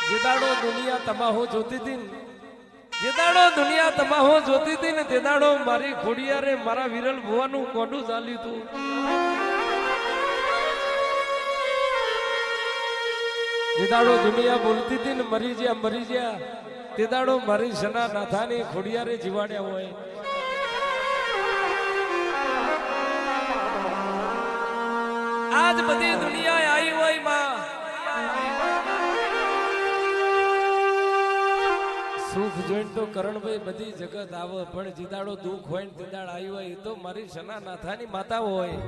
જે દાડો દુનિયા તમાહો જોતી હતી ને, જે દાડો દુનિયા તમાહો જોતી હતી ને તે દાડો મારી ખોડિયારે મારા વિરલ ભુવાનું કોડું ચાલ્યું હતું. જે દાડો દુનિયા બોલતી હતી ને મરી ગયા તે દાડો મારી સના નાથાની ખોડિયારે જીવાડ્યા હોય. આજ બધી દુનિયા આવી હોય માં, સુખ જોઈને તો કરણભાઈ બધી જગત આવે, પણ જીદાડો દુઃખ હોય ને જીદાડ આવી હોય એ તો મારી સના નાથાની માતા હોય.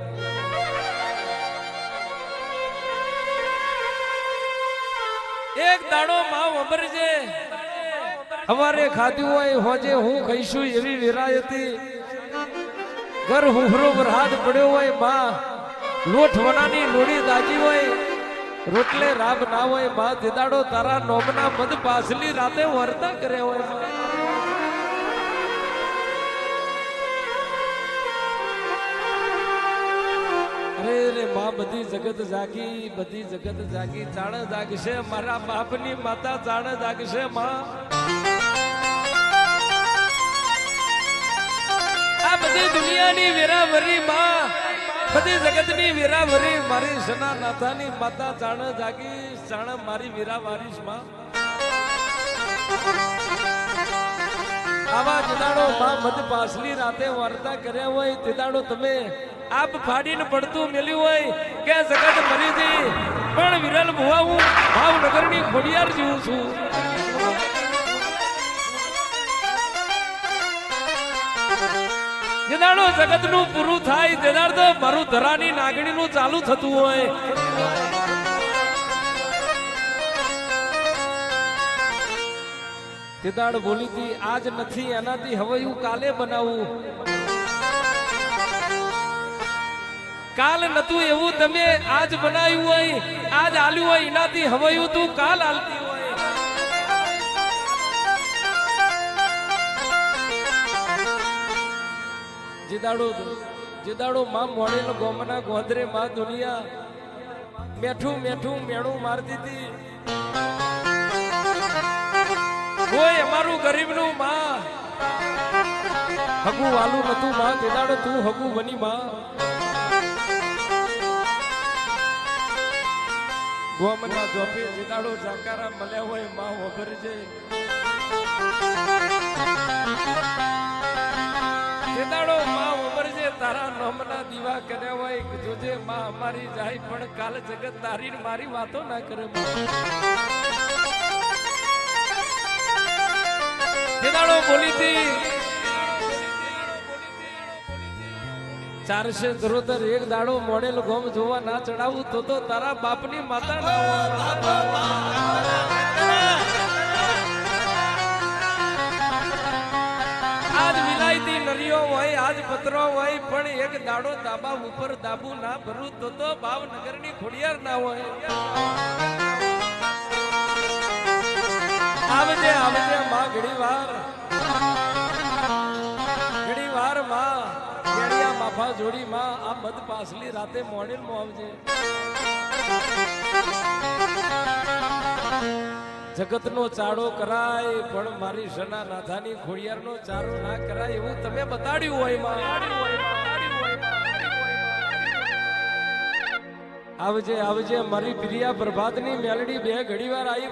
એક દાડો માં વબરજે હવારે ખાધું હોય હોજે હું ખાઈશું એવી વેરાય હતી. ઘર હુહરો વરહાદ પડ્યો હોય માં, લોટ વનાની લોડી દાજી હોય, રોટલે રાબ ના હોય માં, દીદાડો તારા નોમના મધ પાસલી રાતે વર્તા કરે હોય માં. અરે રે માં બધી જગત જાગી જાણ જાગશે મારા બાપની માતા જાણ જાગશે માં. આ બધી દુનિયાની વેરાવરી માં, બધી જગતની વેરાવરી મારી સના નાથાની માતા જાણ જાગી જાણ મારી વીરા વારીશ માં. આવા જદાડો માં મધ પાસલી રાતે વાર્તા કર્યા હોય તેદાડો તમે આપ ફાડીને પડતું મેલ્યું હોય કે જગત મરી ગઈ, પણ વિરલ ભુવા હું ભાવનગરની ખોડિયાર જીવું છું. જેદાડો જગત નું પૂરું થાય તેદાડ તો મારું ધરાની નાગણી નું ચાલુ થતું હોય. તેદાડ બોલી હતી આજ નથી એનાથી હવે હું કાલે બનાવું. કાલ નતું એવું તમે આજ બનાવ્યું હોય, આજ આલ્યું હોય એનાથી હવે તું કાલ આલતી હોય. જેદાડો માં મોડેલ ગોમના ગોધરે માં દુનિયા મેઠું મેણું મારતી હતી. કોઈ અમારું ગરીબ નું માં હગુ વાલું નતું માં, તેદાડો તું હગુ બની માં. ગોમના જોપે જેદાડો જાકારા મળ્યા હોય માં વભરજે. જેદાડો માં વભરજે તારા નોમના દીવા કર્યા હોય જોજે માં અમારી જાય, પણ કાલ જગત તારી મારી વાતો ના કરે. જેદાડો બોલી હતી 473 એક દાડો મોડેલ ગોમ જોવા ના ચડાવું તો તારા બાપની માતા ના હોય. આજ વિલાયતી નરિયો હોય, આજ પતરો હોય, પણ એક દાડો દાબા ઉપર દાબુ ના ભરું તો ભાવનગરની ખોડિયાર ના હોય. આવજે માં ઘડી વાર માં માફા જોડી માં આ મધ પાસલી રાતે મોડેલ માં આવજે. જગત નો ચાડો કરાય પણ મારી સના નાથાની ખોડિયાર નો ચારો ના કરાય એવું તમે બતાડ્યું હોય માં. આવજે મારી પ્રિયા પ્રભાતની મેલડી બે ઘડી વાર આવી.